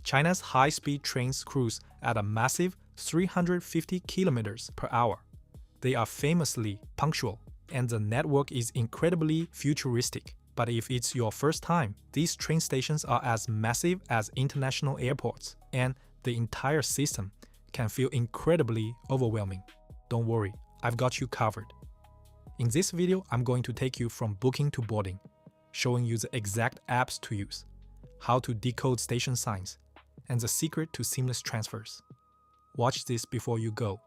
China's high-speed trains cruise at a massive 350 kilometers per hour. They are famously punctual, and the network is incredibly futuristic. But if it's your first time, these train stations are as massive as international airports, and the entire system can feel incredibly overwhelming. Don't worry, I've got you covered. In this video, I'm going to take you from booking to boarding, showing you the exact apps to use, how to decode station signs, and the secret to seamless transfers. Watch this before you go,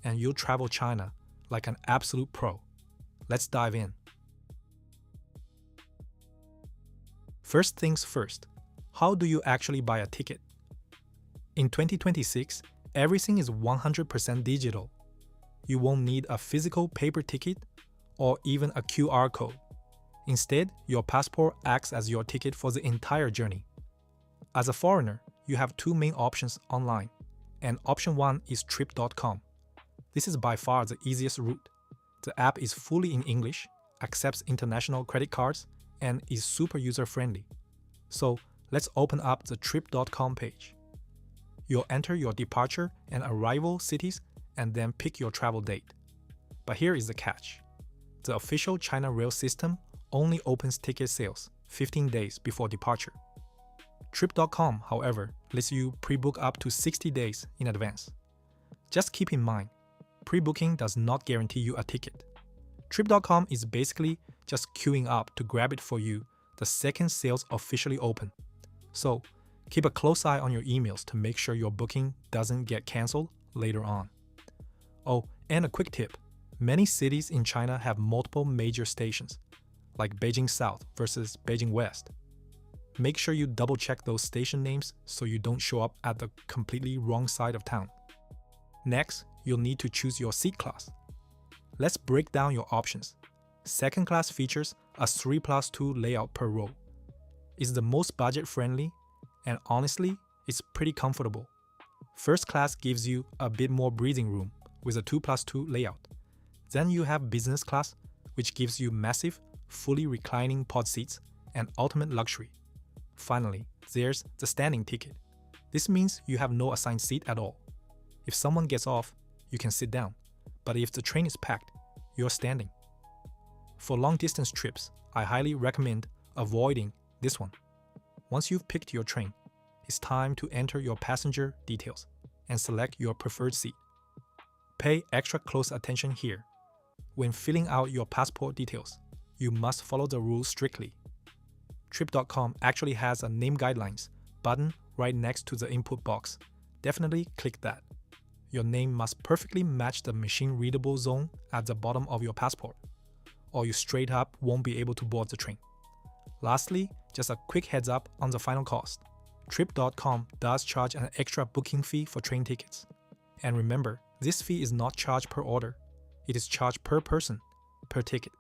and you'll travel China like an absolute pro. Let's dive in. First things first, how do you actually buy a ticket? In 2026, everything is 100% digital. You won't need a physical paper ticket or even a QR code. Instead, your passport acts as your ticket for the entire journey. As a foreigner, you have two main options online, and option one is trip.com. This is by far the easiest route. The app is fully in English, accepts international credit cards, and is super user-friendly. So let's open up the trip.com page. You'll enter your departure and arrival cities and then pick your travel date. But here is the catch. The official China Rail system only opens ticket sales 15 days before departure. Trip.com, however, lets you pre-book up to 60 days in advance. Just keep in mind, pre-booking does not guarantee you a ticket. Trip.com is basically just queuing up to grab it for you the second sales officially open. So keep a close eye on your emails to make sure your booking doesn't get cancelled later on. Oh, and a quick tip. Many cities in China have multiple major stations, like Beijing South versus Beijing West. Make sure you double check those station names so you don't show up at the completely wrong side of town. Next, you'll need to choose your seat class. Let's break down your options. Second class features a 3+2 layout per row. It's the most budget-friendly, and honestly, it's pretty comfortable. First class gives you a bit more breathing room with a 2+2 layout. Then you have business class, which gives you massive, fully reclining pod seats and ultimate luxury. Finally, there's the standing ticket. This means you have no assigned seat at all. If someone gets off, you can sit down, but if the train is packed, you're standing. For long-distance trips, I highly recommend avoiding this one. Once you've picked your train, it's time to enter your passenger details and select your preferred seat. Pay extra close attention here. When filling out your passport details, you must follow the rules strictly. Trip.com actually has a name guidelines button right next to the input box. Definitely click that. Your name must perfectly match the machine-readable zone at the bottom of your passport, or you straight up won't be able to board the train. Lastly, just a quick heads up on the final cost. Trip.com does charge an extra booking fee for train tickets. And remember, this fee is not charged per order. It is charged per person, per ticket.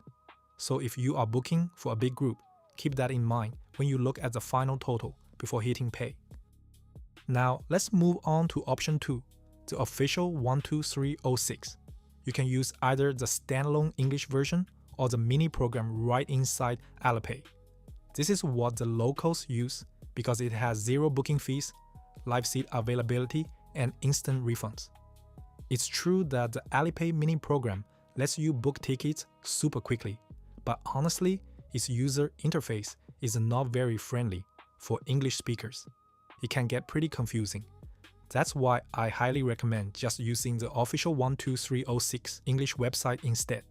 So if you are booking for a big group, keep that in mind when you look at the final total before hitting pay. Now let's move on to option 2, the official 12306. You can use either the standalone English version or the mini program right inside Alipay. This is what the locals use because it has zero booking fees, live seat availability, and instant refunds. It's true that the Alipay mini program lets you book tickets super quickly, but honestly, its user interface is not very friendly for English speakers. It can get pretty confusing. That's why I highly recommend just using the official 12306 English website instead.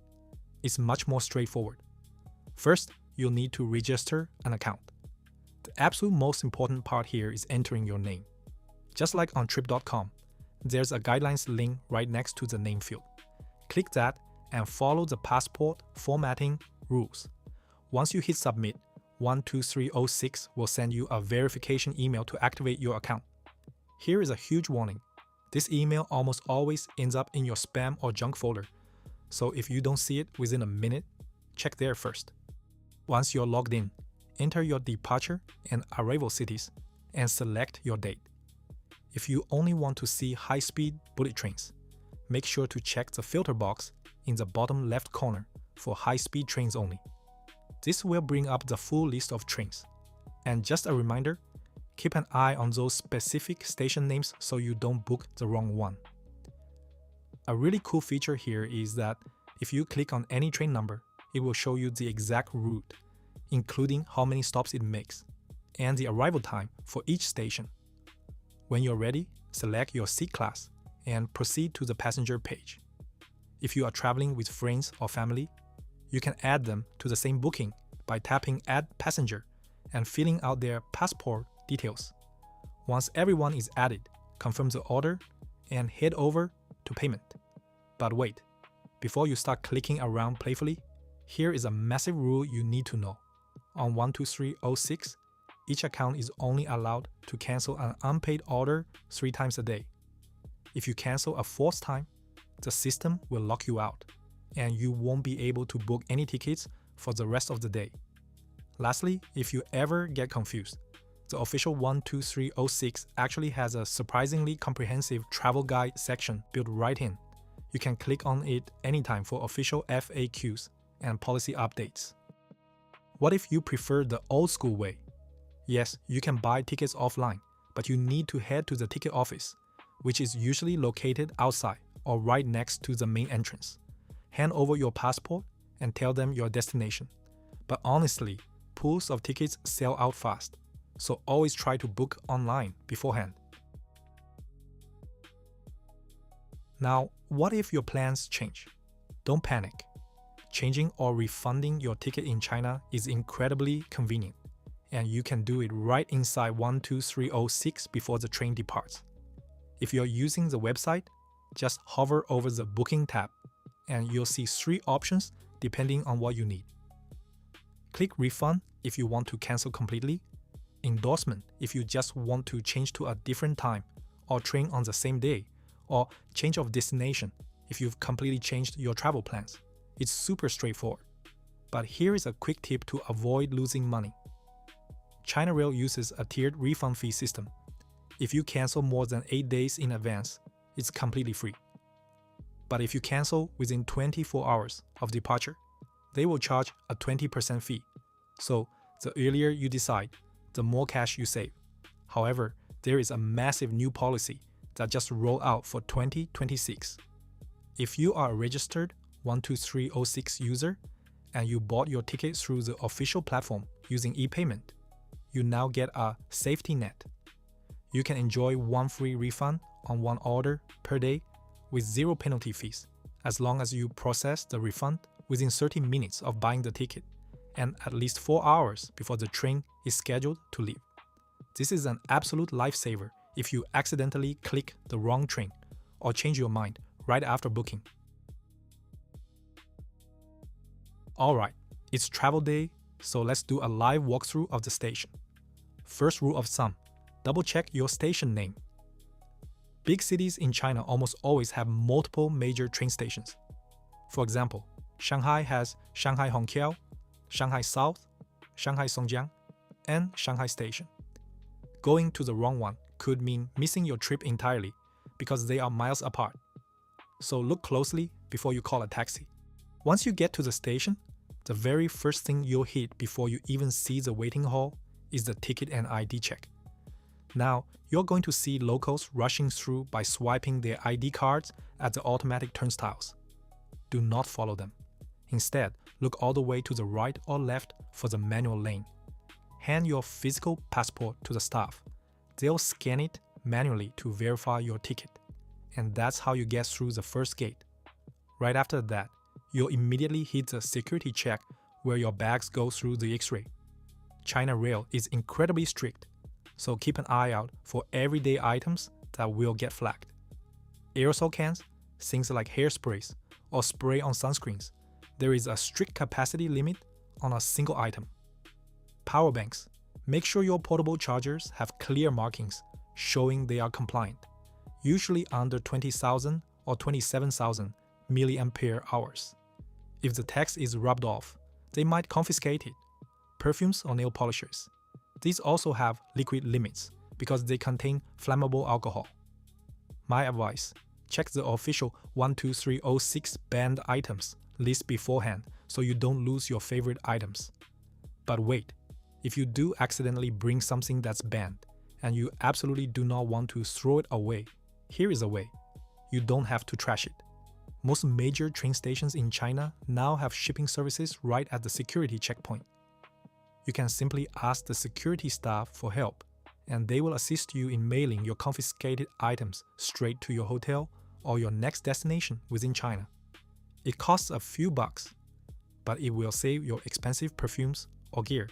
It's much more straightforward. First, you'll need to register an account. The absolute most important part here is entering your name. Just like on trip.com, there's a guidelines link right next to the name field. Click that and follow the passport formatting rules. Once you hit submit, 12306 will send you a verification email to activate your account. Here is a huge warning. This email almost always ends up in your spam or junk folder, so if you don't see it within a minute, check there first. Once you're logged in, enter your departure and arrival cities and select your date. If you only want to see high-speed bullet trains, make sure to check the filter box in the bottom left corner for high-speed trains only. This will bring up the full list of trains. And just a reminder, Keep an eye on those specific station names so you don't book the wrong one. A really cool feature here is that if you click on any train number, it will show you the exact route, including how many stops it makes, and the arrival time for each station. When you're ready, select your seat class and proceed to the passenger page. If you are traveling with friends or family, you can add them to the same booking by tapping Add Passenger and filling out their passport details. Once everyone is added, confirm the order and head over to payment. But wait, before you start clicking around playfully, here is a massive rule you need to know. On 12306, each account is only allowed to cancel an unpaid order 3 times a day. If you cancel a 4th time, the system will lock you out, and you won't be able to book any tickets for the rest of the day. Lastly, if you ever get confused, the official 12306 actually has a surprisingly comprehensive travel guide section built right in. You can click on it anytime for official FAQs and policy updates. What if you prefer the old school way? Yes, you can buy tickets offline, but you need to head to the ticket office, which is usually located outside or right next to the main entrance. Hand over your passport and tell them your destination. But honestly, pools of tickets sell out fast, so always try to book online beforehand. Now, what if your plans change? Don't panic. Changing or refunding your ticket in China is incredibly convenient, and you can do it right inside 12306 before the train departs. If you're using the website, just hover over the Booking tab, and you'll see 3 options depending on what you need. Click Refund if you want to cancel completely, Endorsement if you just want to change to a different time or train on the same day, or change of destination if you've completely changed your travel plans. It's super straightforward. But here is a quick tip to avoid losing money. China Rail uses a tiered refund fee system. If you cancel more than 8 days in advance, it's completely free. But if you cancel within 24 hours of departure, they will charge a 20% fee. So the earlier you decide, the more cash you save. However, there is a massive new policy that just rolled out for 2026. If you are a registered 12306 user and you bought your ticket through the official platform using e-payment, you now get a safety net. You can enjoy 1 free refund on 1 order per day with 0 penalty fees, as long as you process the refund within 30 minutes of buying the ticket and at least 4 hours before the train is scheduled to leave. This is an absolute lifesaver if you accidentally click the wrong train or change your mind right after booking. Alright, it's travel day, so let's do a live walkthrough of the station. First rule of thumb, double check your station name. Big cities in China almost always have multiple major train stations. For example, Shanghai has Shanghai Hongqiao, Shanghai South, Shanghai Songjiang, and Shanghai Station. Going to the wrong one could mean missing your trip entirely because they are miles apart. So look closely before you call a taxi. Once you get to the station, the very first thing you'll hit before you even see the waiting hall is the ticket and ID check. Now, you're going to see locals rushing through by swiping their ID cards at the automatic turnstiles. Do not follow them. Instead, look all the way to the right or left for the manual lane. Hand your physical passport to the staff. They'll scan it manually to verify your ticket, and that's how you get through the first gate. Right after that, you'll immediately hit the security check where your bags go through the X-ray. China Rail is incredibly strict, so keep an eye out for everyday items that will get flagged. Aerosol cans, things like hairsprays, or spray on sunscreens. There is a strict capacity limit on a single item. Power banks. Make sure your portable chargers have clear markings showing they are compliant, usually under 20,000 or 27,000 milliampere hours. If the text is rubbed off, they might confiscate it. Perfumes or nail polishers. These also have liquid limits because they contain flammable alcohol. My advice, check the official 12306 banned items list beforehand so you don't lose your favorite items. But wait, if you do accidentally bring something that's banned, and you absolutely do not want to throw it away, here is a way. You don't have to trash it. Most major train stations in China now have shipping services right at the security checkpoint. You can simply ask the security staff for help, and they will assist you in mailing your confiscated items straight to your hotel or your next destination within China. It costs a few bucks, but it will save your expensive perfumes or gear.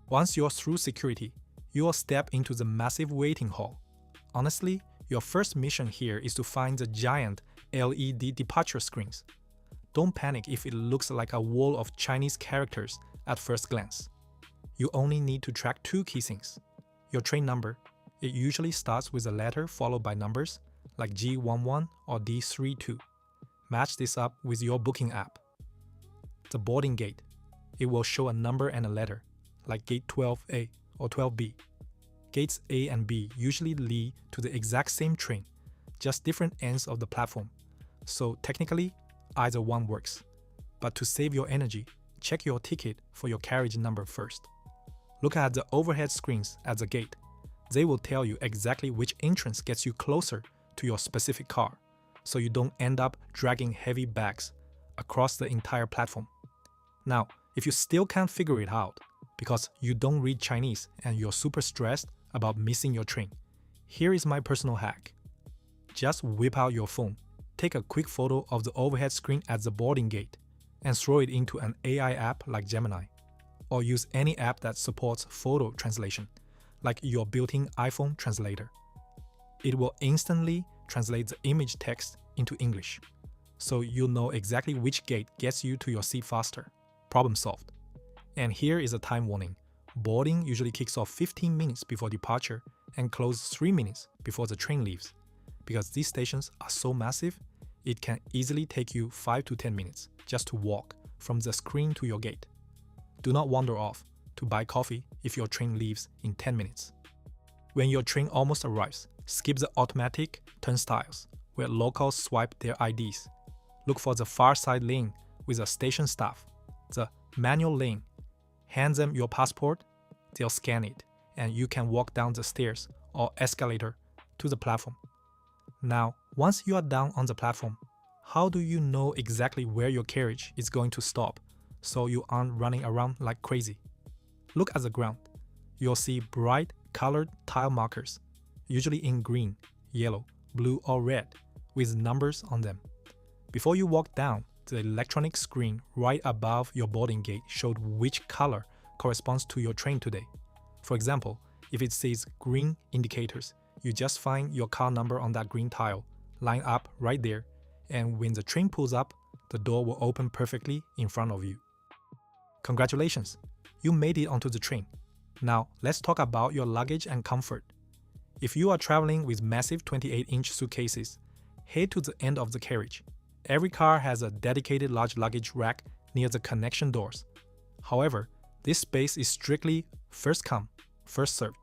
Once you're through security, you will step into the massive waiting hall. Honestly, your first mission here is to find the giant LED departure screens. Don't panic if it looks like a wall of Chinese characters at first glance. You only need to track two key things. Your train number. It usually starts with a letter followed by numbers like G11 or D32. Match this up with your booking app. The boarding gate. It will show a number and a letter, like gate 12A or 12B. Gates A and B usually lead to the exact same train, just different ends of the platform. So technically, either one works. But to save your energy, check your ticket for your carriage number first. Look at the overhead screens at the gate. They will tell you exactly which entrance gets you closer to your specific car, so you don't end up dragging heavy bags across the entire platform. Now, if you still can't figure it out, because you don't read Chinese and you're super stressed about missing your train, here is my personal hack. Just whip out your phone, take a quick photo of the overhead screen at the boarding gate, and throw it into an AI app like Gemini, or use any app that supports photo translation, like your built-in iPhone translator. It will instantly translate the image text into English, so you'll know exactly which gate gets you to your seat faster. Problem solved. And here is a time warning. Boarding usually kicks off 15 minutes before departure and closes 3 minutes before the train leaves. Because these stations are so massive, it can easily take you 5 to 10 minutes just to walk from the screen to your gate. Do not wander off to buy coffee if your train leaves in 10 minutes. When your train almost arrives, skip the automatic turnstiles where locals swipe their IDs. Look for the far side lane with a station staff. The manual lane. Hand them your passport, they'll scan it, and you can walk down the stairs or escalator to the platform. Now, once you are down on the platform, how do you know exactly where your carriage is going to stop so you aren't running around like crazy? Look at the ground. You'll see bright colored tile markers, usually in green, yellow, blue, or red, with numbers on them. Before you walk down, the electronic screen right above your boarding gate showed which color corresponds to your train today. For example, if it says green indicators, you just find your car number on that green tile, line up right there, and when the train pulls up, the door will open perfectly in front of you. Congratulations, you made it onto the train. Now, let's talk about your luggage and comfort. If you are traveling with massive 28-inch suitcases, head to the end of the carriage. Every car has a dedicated large luggage rack near the connection doors. However, this space is strictly first come, first served.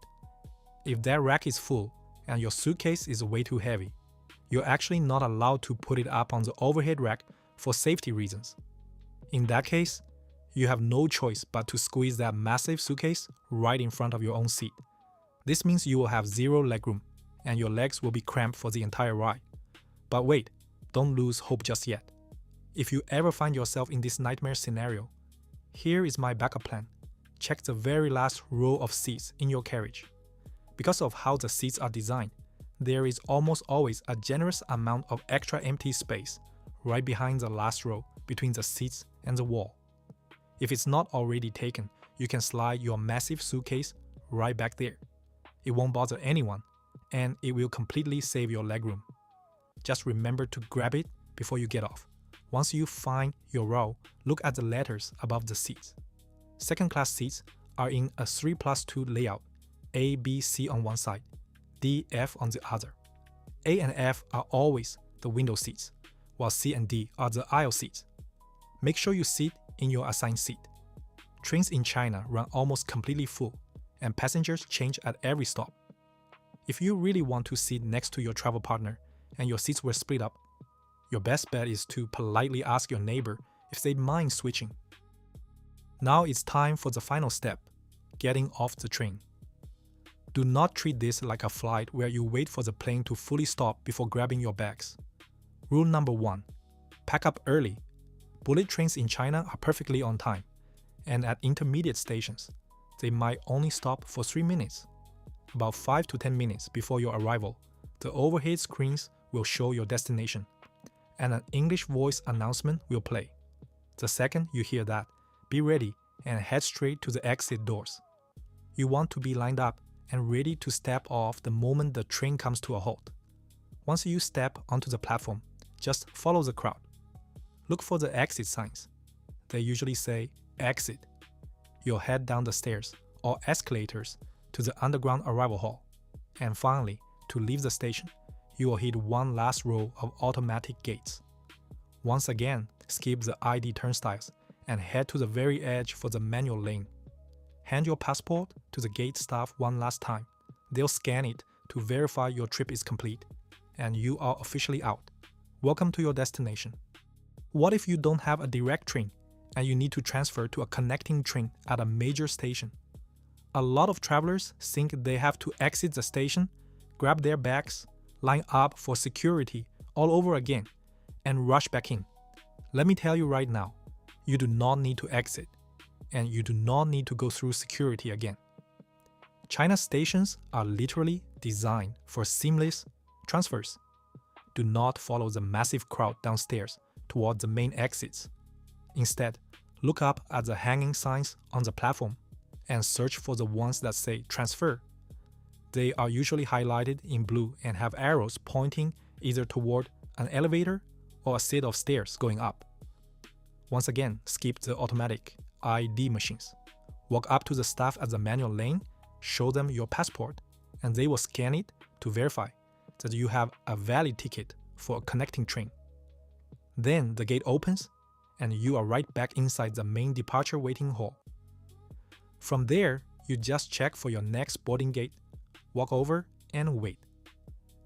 If that rack is full and your suitcase is way too heavy, you're actually not allowed to put it up on the overhead rack for safety reasons. In that case, you have no choice but to squeeze that massive suitcase right in front of your own seat. This means you will have zero legroom and your legs will be cramped for the entire ride. But wait, don't lose hope just yet. If you ever find yourself in this nightmare scenario, here is my backup plan. Check the very last row of seats in your carriage. Because of how the seats are designed, there is almost always a generous amount of extra empty space right behind the last row between the seats and the wall. If it's not already taken, you can slide your massive suitcase right back there. It won't bother anyone, and it will completely save your legroom. Just remember to grab it before you get off. Once you find your row, look at the letters above the seats. Second-class seats are in a 3+2 layout, A, B, C on one side, D, F on the other. A and F are always the window seats, while C and D are the aisle seats. Make sure you sit in your assigned seat. Trains in China run almost completely full, and passengers change at every stop. If you really want to sit next to your travel partner and your seats were split up, your best bet is to politely ask your neighbor if they'd mind switching. Now it's time for the final step, getting off the train. Do not treat this like a flight where you wait for the plane to fully stop before grabbing your bags. Rule number 1. Pack up early. Bullet trains in China are perfectly on time, and at intermediate stations, they might only stop for 3 minutes. About 5 to 10 minutes before your arrival, the overhead screens will show your destination, and an English voice announcement will play. The second you hear that, be ready and head straight to the exit doors. You want to be lined up and ready to step off the moment the train comes to a halt. Once you step onto the platform, just follow the crowd. Look for the exit signs. They usually say exit. You'll head down the stairs or escalators to the underground arrival hall. And finally, to leave the station, you will hit one last row of automatic gates. Once again, skip the ID turnstiles and head to the very edge for the manual lane. Hand your passport to the gate staff one last time. They'll scan it to verify your trip is complete, and you are officially out. Welcome to your destination. What if you don't have a direct train and you need to transfer to a connecting train at a major station? A lot of travelers think they have to exit the station, grab their bags, line up for security all over again, and rush back in. Let me tell you right now, you do not need to exit, and you do not need to go through security again. China's stations are literally designed for seamless transfers. Do not follow the massive crowd downstairs toward the main exits. Instead, look up at the hanging signs on the platform and search for the ones that say transfer. They are usually highlighted in blue and have arrows pointing either toward an elevator or a set of stairs going up. Once again, skip the automatic ID machines. Walk up to the staff at the manual lane, show them your passport, and they will scan it to verify that you have a valid ticket for a connecting train. Then the gate opens, and you are right back inside the main departure waiting hall. From there, you just check for your next boarding gate, walk over, and wait.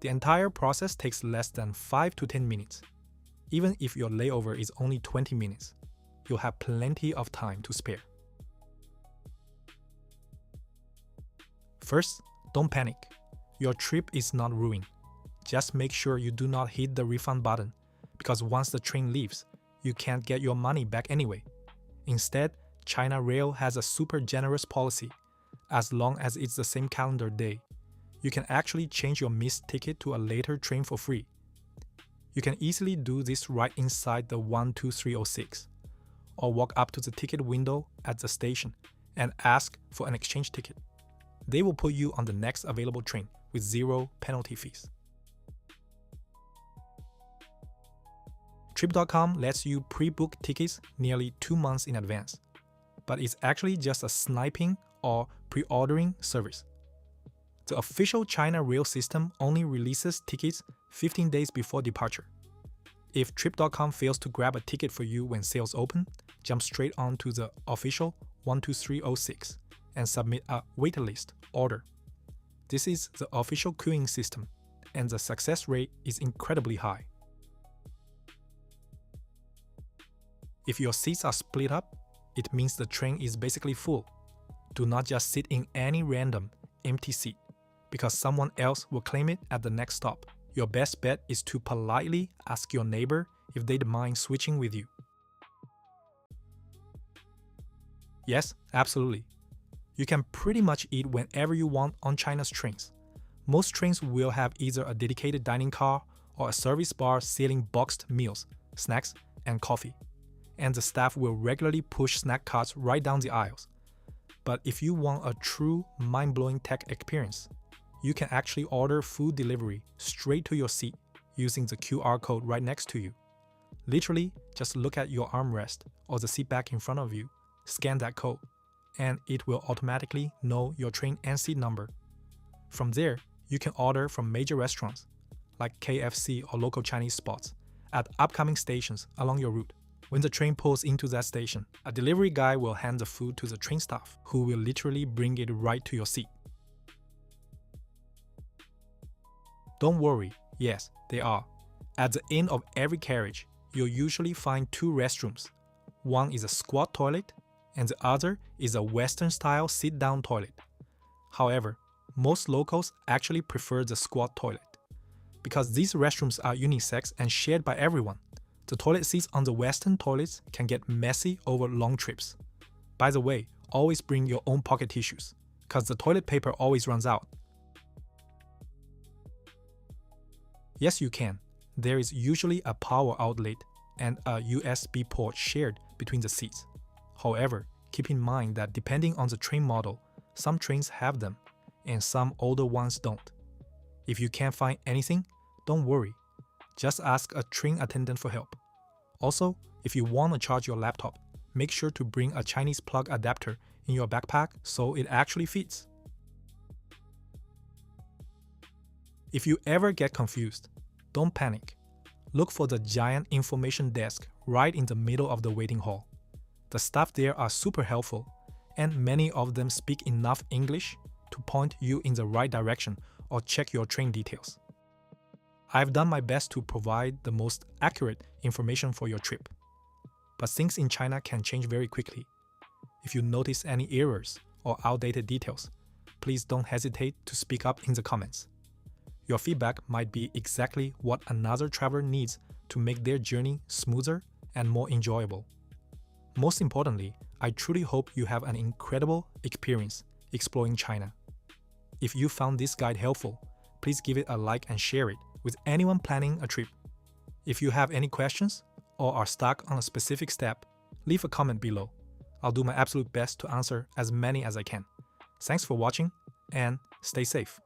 The entire process takes less than 5 to 10 minutes. Even if your layover is only 20 minutes, you'll have plenty of time to spare. First, don't panic. Your trip is not ruined. Just make sure you do not hit the refund button, because once the train leaves, you can't get your money back anyway. Instead, China Rail has a super generous policy. As long as it's the same calendar day, you can actually change your missed ticket to a later train for free. You can easily do this right inside the 12306, or walk up to the ticket window at the station and ask for an exchange ticket. They will put you on the next available train with 0 penalty fees. Trip.com lets you pre-book tickets nearly 2 months in advance, but it's actually just a sniping or pre-ordering service. The official China Rail system only releases tickets 15 days before departure. If Trip.com fails to grab a ticket for you when sales open, jump straight onto the official 12306 and submit a waitlist order. This is the official queuing system, and the success rate is incredibly high. If your seats are split up, it means the train is basically full. Do not just sit in any random, empty seat, because someone else will claim it at the next stop. Your best bet is to politely ask your neighbor if they'd mind switching with you. Yes, absolutely. You can pretty much eat whenever you want on China's trains. Most trains will have either a dedicated dining car or a service bar selling boxed meals, snacks, and coffee. And the staff will regularly push snack carts right down the aisles. But if you want a true mind-blowing tech experience, you can actually order food delivery straight to your seat using the QR code right next to you. Literally, just look at your armrest or the seat back in front of you, scan that code, and it will automatically know your train and seat number. From there, you can order from major restaurants like KFC or local Chinese spots at upcoming stations along your route. When the train pulls into that station, a delivery guy will hand the food to the train staff, who will literally bring it right to your seat. Don't worry, yes, they are. At the end of every carriage, you'll usually find 2 restrooms. One is a squat toilet, and the other is a Western-style sit-down toilet. However, Most locals actually prefer the squat toilet. Because these restrooms are unisex and shared by everyone, the toilet seats on the Western toilets can get messy over long trips. By the way, always bring your own pocket tissues, because the toilet paper always runs out. Yes, you can. There is usually a power outlet and a USB port shared between the seats. However, keep in mind that depending on the train model, some trains have them, and some older ones don't. If you can't find anything, don't worry. Just ask a train attendant for help. Also, if you want to charge your laptop, make sure to bring a Chinese plug adapter in your backpack so it actually fits. If you ever get confused, don't panic. Look for the giant information desk right in the middle of the waiting hall. The staff there are super helpful, and many of them speak enough English to point you in the right direction or check your train details. I've done my best to provide the most accurate information for your trip. But things in China can change very quickly. If you notice any errors or outdated details, please don't hesitate to speak up in the comments. Your feedback might be exactly what another traveler needs to make their journey smoother and more enjoyable. Most importantly, I truly hope you have an incredible experience exploring China. If you found this guide helpful, please give it a like and share it with anyone planning a trip. If you have any questions or are stuck on a specific step, leave a comment below. I'll do my absolute best to answer as many as I can. Thanks for watching and stay safe.